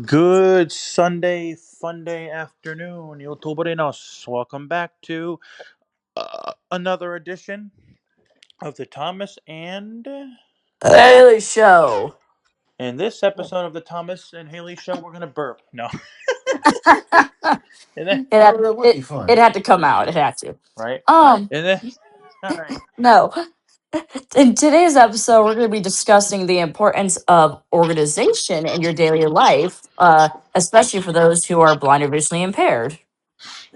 Good Sunday, fun day afternoon, YouTuberinos. Welcome back to another edition of the Thomas and. Daily Show. In this episode of the Thomas and Haley Show, we're gonna burp. No, and then, That would be It fun. had to come out. It had to. right, Um, and then, all right, no. In today's episode, we're going to be discussing the importance of organization in your daily life, especially for those who are blind or visually impaired.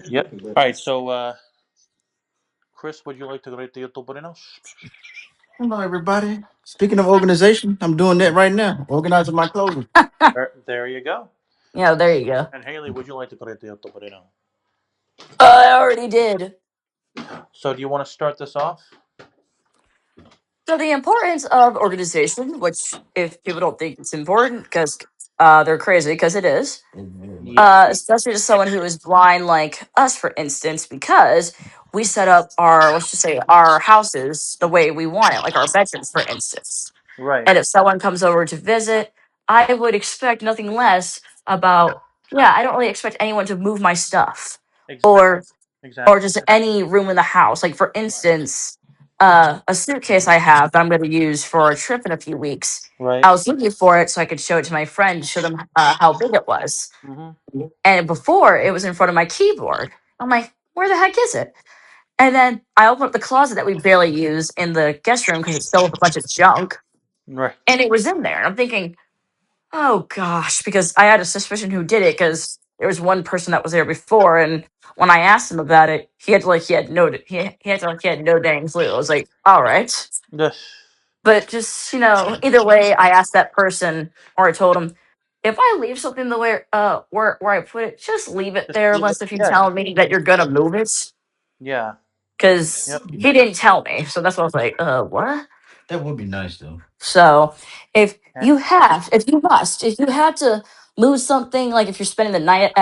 yep. All right, so Chris, would you like to greet the YouTuberinos? Hello, everybody. Speaking of organization, I'm doing that right now. Organizing my clothing. There you go. There you go. And Haley, would you like to greet the YouTuberino? I already did. So, do you want to start this off? So the importance of organization, which if people don't think it's important because they're crazy, because it is, Yep. especially to someone who is blind like us, for instance, because we set up our, let's just say, our houses the way we want it, like our bedrooms, for instance. Right. And if someone comes over to visit, I would expect nothing less about, yeah, I don't really expect anyone to move my stuff Exactly. or Exactly. just any room in the house. Like, for instance, a suitcase I have that I'm going to use for a trip in a few weeks. Right. I was looking for it so I could show it to my friend, show them how big it was. Mm-hmm. And before, it was in front of my keyboard. I'm like, where the heck is it? And then I opened up the closet that we barely use in the guest room because it's filled with a bunch of junk, Right. and it was in there. And I'm thinking, oh gosh, because I had a suspicion who did it because there was one person that was there before, and when I asked him about it, he had no he had to, like he had no dang clue. I was like, all right, Yes. but just either way, I asked that person or I told him, if I leave something the way where I put it, just leave it Just there leave it. unless if you Yeah. tell me that you're gonna move it, Yeah. because Yep. he didn't tell me. So that's why I was like, what? That would be nice, though. So And, if you had to move something, like if you're spending the night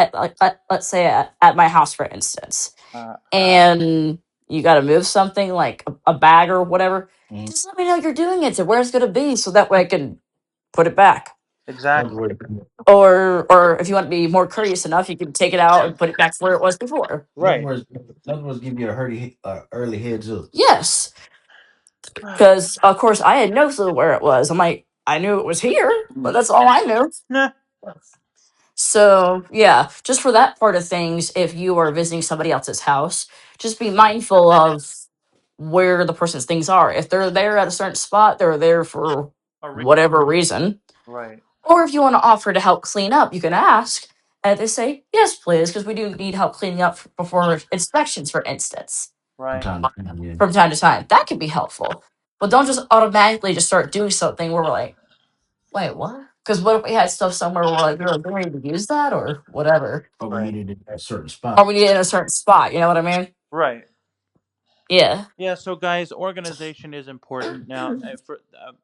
let's say at my house, for instance, uh, and you got to move something like a bag or whatever, Mhm. just let me know you're doing it to where it's going to be so that way I can put it back. That exactly. would, Or if you want to be more courteous enough, you can take it out and put it back where it was before. in other Right. words, in other words, give you a early heads up. Yes, because of course I had no clue where it was. I'm like, I knew it was here, but that's all I knew. Nah. So, yeah, just for that part of things, if you are visiting somebody else's house, just be mindful of where the person's things are. If they're there at a certain spot, they're there for A re- whatever reason. right. Or if you want to offer to help clean up, you can ask. And if they say, yes, please, because we do need help cleaning up before inspections, for instance, From Right. time to time, yeah. from time to time. That can be helpful. But don't just automatically just start doing something where we're like, wait, what? Because what if we had stuff somewhere where we're like, we were ready to use that or whatever? But we Right. needed it at a certain Or spot. we need it in a certain spot. You know what I mean? Right. Yeah. Yeah. So, guys, organization is important. Now,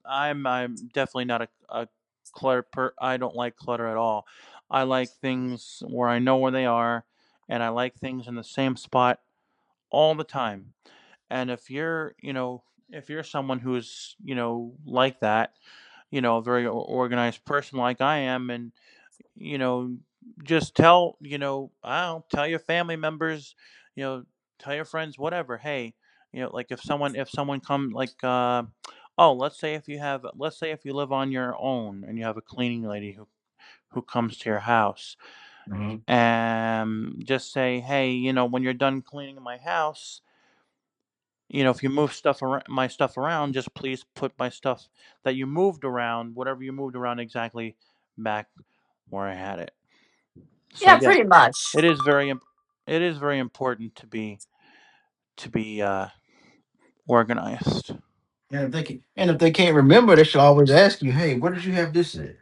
I'm definitely not a clutter. I don't like clutter at all. I like things where I know where they are, and I like things in the same spot all the time. And if you're someone who's like that, a very organized person like I am, and you know, just tell your family members, you know, tell your friends, whatever. Hey, like if someone come like, oh, let's say if you live on your own and you have a cleaning lady who comes to your house, Mm-hmm. and just say, hey, when you're done cleaning my house, if you move my stuff around, just please put my stuff that you moved around, whatever you moved around exactly, back where I had it. So Yeah, yeah, pretty much. it is it is very important to be organized. And if they can't remember, they should always ask you, "Hey, where did you have this at?"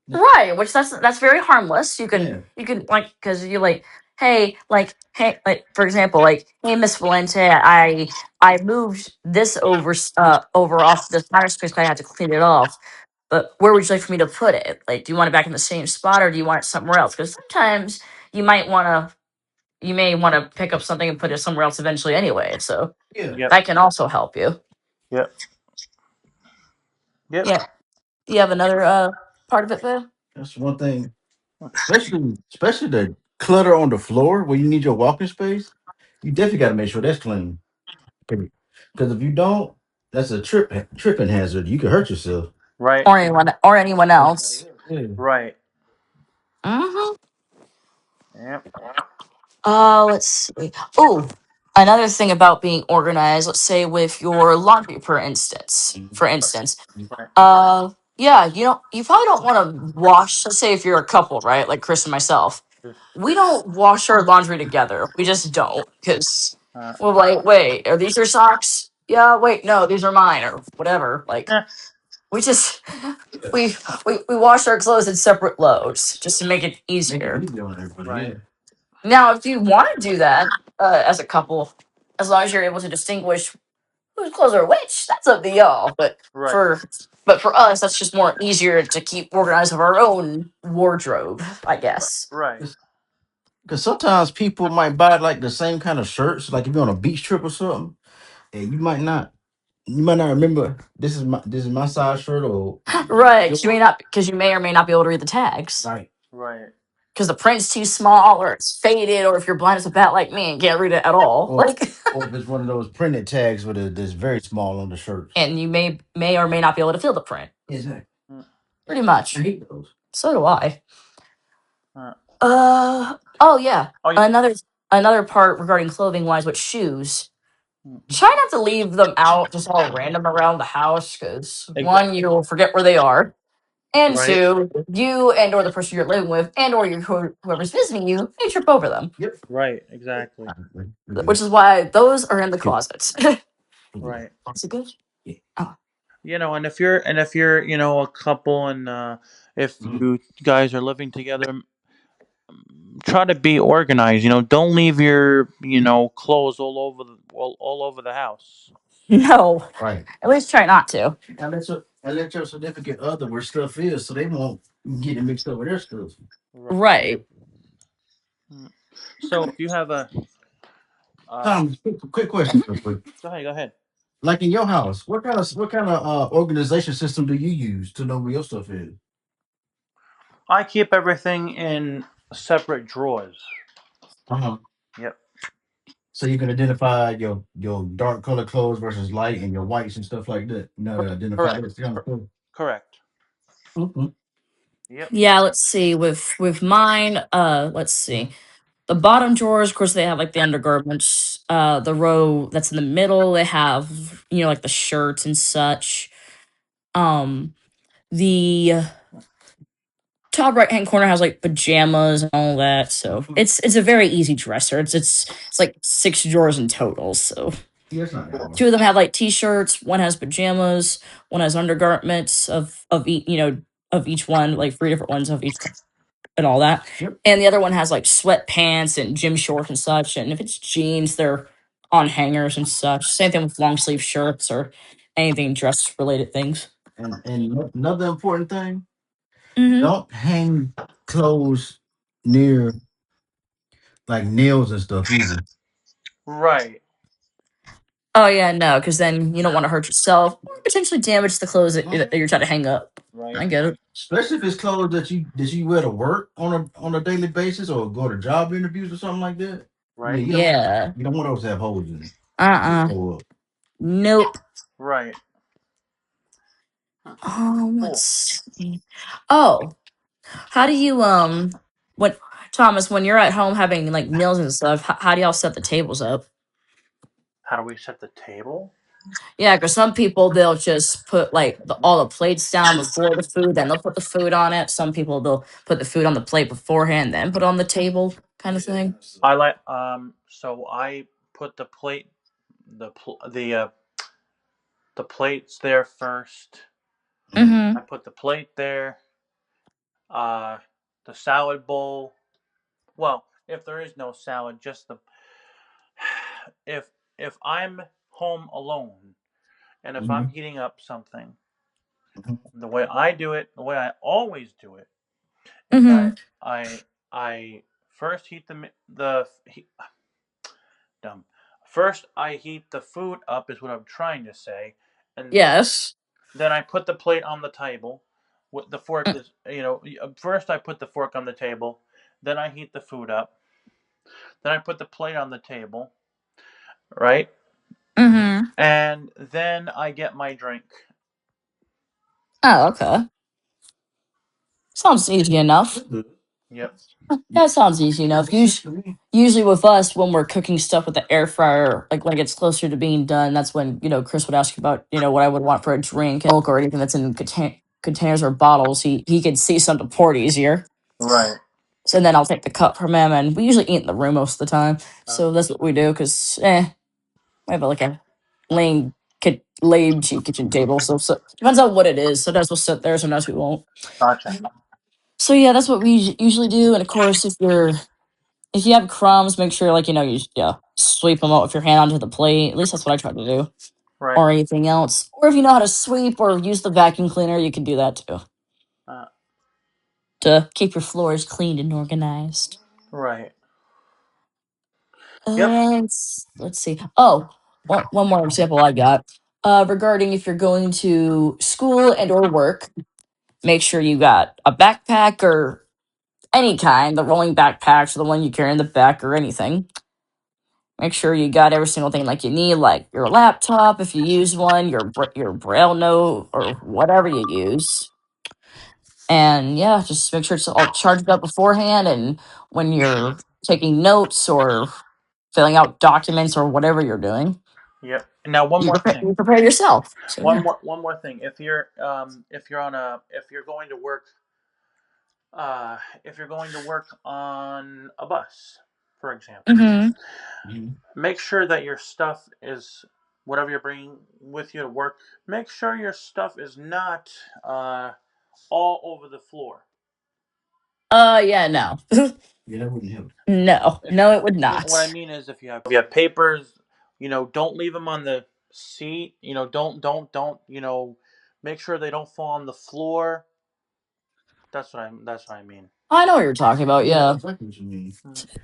Right, which that's very harmless. Yeah. You can like because you like, hey, like for example, like, hey, Miss Valente, I moved this over off this counter space 'cause I had to clean it off. But where would you like for me to put it? Like, do you want it back in the same spot or do you want it somewhere else? Because sometimes you might want to you may want to pick up something and put it somewhere else eventually anyway. So Yeah. Yep. that can also help you. Yep. Yep. Yeah. Do you have another part of it, though? That's one thing. especially the clutter on the floor where you need your walking space. You definitely got to make sure that's clean. Because if you don't, that's a tripping hazard. You can hurt yourself. Right. or anyone else. Yeah. Right. Hmm. Yep. Let's see. Oh, another thing about being organized. Let's say with your laundry, for instance. For instance, Right. yeah, you probably don't want to wash. Let's say if you're a couple, right? Like Chris and myself, Just, we don't wash our laundry together. We just don't because uh, we're like, wait, are these your socks? Yeah, wait, no, these are mine, or whatever. Like, eh, we just we we wash our clothes in separate loads just to make it easier. On everybody. right. Yeah. Now, if you want to do that as a couple, as long as you're able to distinguish whose clothes are which, that's up to y'all. Right. For us, that's just more easier to keep organized of our own wardrobe, I guess. Right. Because sometimes people might buy like the same kind of shirts, like if you're on a beach trip or something, and you might not remember this is my size shirt or Right? Because you may or may not be able to read the tags right. Right. because the print's too small or it's faded, or if you're blind as a bat like me and can't read it at all, Or like, or if it's one of those printed tags with that's very small on the shirts. and you may or may not be able to feel the print. Exactly. Mm, Pretty much. I hate those. So do I. uh, Oh yeah. oh, yeah. Another part regarding clothing wise with shoes. Mm, Try not to leave them out just all random around the house because exactly. one, you'll forget where they are, and Right. two, you and or the person you're living with and or whoever's visiting you may trip over them. Yep. Right. Exactly. Which is why those are in the closets. Right. Is it good? Oh. And if you're a couple, and if Mhm. you guys are living together, try to be organized. Don't leave your clothes all over the house. No. Right. At least try not to. And let your significant other where stuff is, so they won't get it mixed up with their stuff. Right. Right. Mm. So if you have a Tom, quick question, real quick. go ahead, go ahead. Like in your house, what kind of organization system do you use to know where your stuff is? I keep everything in separate drawers. Uh-huh. Yep. So you can identify your dark color clothes versus light and your whites and stuff like that. You know how to identify Correct. those kind of clothes. Correct. Mhm. Yep. Yeah, let's see. With mine, let's see. The bottom drawers, of course, they have like the undergarments. The row that's in the middle, they have like the shirts and such. The top right hand corner has like pajamas and all that. So it's a very easy dresser. It's like 6 drawers in total. So Yeah, it's not that hard. two of them have like t-shirts. One has pajamas. One has undergarments of each of each one, like 3 different ones of each and all that. Yep. And the other one has like sweatpants and gym shorts and such. And if it's jeans, they're on hangers and such. Same thing with long sleeve shirts or anything dress related things. And another important thing, Hmm. don't hang clothes near like nails and stuff either. Right. Oh yeah, no, because then you don't want to hurt yourself or potentially damage the clothes that you're trying to hang up. Right. I get it. Especially if it's clothes that you wear to work on a daily basis or go to job interviews or something like that. Yeah, Right. Yeah. you don't want those to have holes in them. Uh-uh. Oh, Nope. Right. Let's Cool. see. Oh, how do you when Thomas, when you're at home having like meals and stuff, how do y'all set the tables up? How do we set the table? Yeah, because some people they'll just put like all the plates down before the food, then they'll put the food on it. Some people they'll put the food on the plate beforehand, then put on the table, kind of thing. I like so I put the plates there first. Mm-hmm. I put the plate there. Uh the salad bowl. Well, if there is no salad, just the if if I'm home alone and if I'm mhm, heating up something, mhm, the way I do it, the way I always do it, is I Mm-hmm. I I first heat dumb. First I heat the food up is what I'm trying to say, and Yes. then I put the plate on the table. The fork is, first I put the fork on the table, then I heat the food up, then I put the plate on the table, right? Mm-hmm. And then I get my drink. Oh, okay. Sounds easy enough. Yep. That sounds easy enough. Usually with us, when we're cooking stuff with the air fryer, like when it gets closer to being done, that's when, Chris would ask about, what I would want for a drink, milk or anything that's in containers or bottles. He could see something to pour it easier. Right. So then I'll take the cup from him, and we usually eat in the room most of the time. So that's what we do, because, we have like a lame, lame cheap kitchen table. So depends on what it is. Sometimes we'll sit there, sometimes we won't. Gotcha. So yeah, that's what we usually do. And of course, if you have crumbs, make sure sweep them out with your hand onto the plate. At least that's what I try to do. Right. Or anything else. Or if you know how to sweep or use the vacuum cleaner, you can do that too. Uh, To keep your floors clean and organized. right. Yep. Let's see. Oh, one more example I got. Regarding if you're going to school and or work, make sure you got a backpack or any kind, the rolling backpacks or the one you carry in the back or anything. Make sure you got every single thing like you need, like your laptop if you use one, your braille note or whatever you use. And yeah, just make sure it's all charged up beforehand. And when you're taking notes or filling out documents or whatever you're doing, Yep. Now one more thing. you prepare yourself. So yeah. One more thing. If you're going to work, if you're going to work on a bus, for example, Mm-hmm. make sure that your stuff is, whatever you're bringing with you to work, make sure your stuff is not all over the floor. Yeah, no. Yeah, that wouldn't help. No, it would not. What I mean is, if you have papers, don't leave them on the seat. Don't. Make sure they don't fall on the floor. That's what I mean. I know what you're talking about, yeah. Exactly what you mean.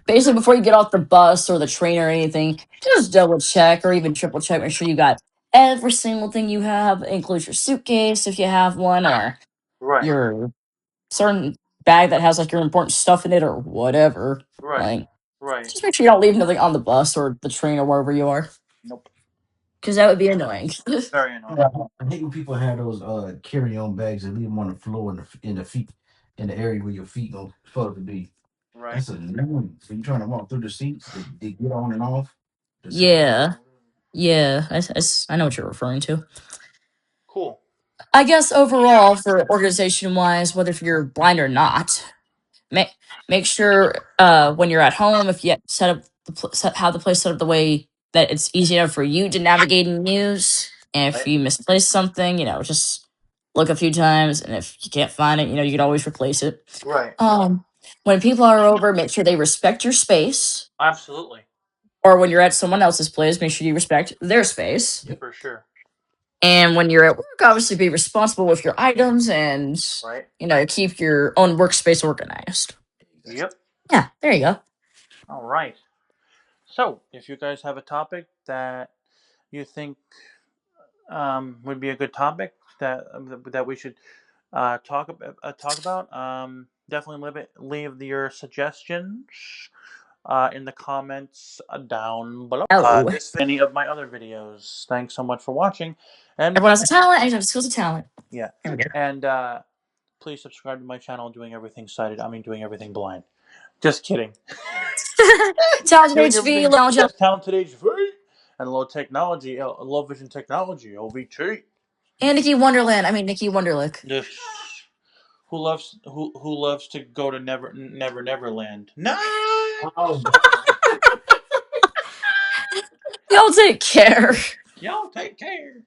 Basically, before you get off the bus or the train or anything, just double check or even triple check. Make sure you got every single thing you have, includes your suitcase if you have one, or Right. your certain bag that has like your important stuff in it or whatever. Right. Like, Right. just make sure you don't leave nothing on the bus or the train or wherever you are, Nope. because that would be annoying. Very annoying. Yeah, I hate when people have those carry-on bags and leave them on the floor in the feet in the area where your feet are supposed to be. Right. That's annoying. When you're trying to walk through the seats, they get on and off. Yeah, yeah, I know what you're referring to. Cool. I guess overall, for organization wise, whether if you're blind or not, make make sure when you're at home, if you set up have the place set up the way that it's easy enough for you to navigate and use. And if Right. you misplace something, just look a few times, and if you can't find it, you can always replace it. Right. When people are over, make sure they respect your space. Absolutely. Or when you're at someone else's place, make sure you respect their space. Yep. For sure. And when you're at work, obviously be responsible with your items and, Right. keep your own workspace organized. Yep. Yeah, there you go. All right. So, if you guys have a topic that you think would be a good topic that we should talk about, definitely leave your suggestions in the comments down below. Oh. Any of my other videos. Thanks so much for watching, and Everyone has a talent. Everyone has skills of talent. yeah, There we go. and please subscribe to my channel. Doing everything sighted. I mean, doing everything blind. Just kidding. Talented Doing HV, everything- Lounge. yes, talented HV and low technology, low vision technology, OVT. And Nikki Wonderland. I mean, Nikki Wonderlick. This, who loves to go to Neverland? No. Oh, Y'all take care. Y'all take care.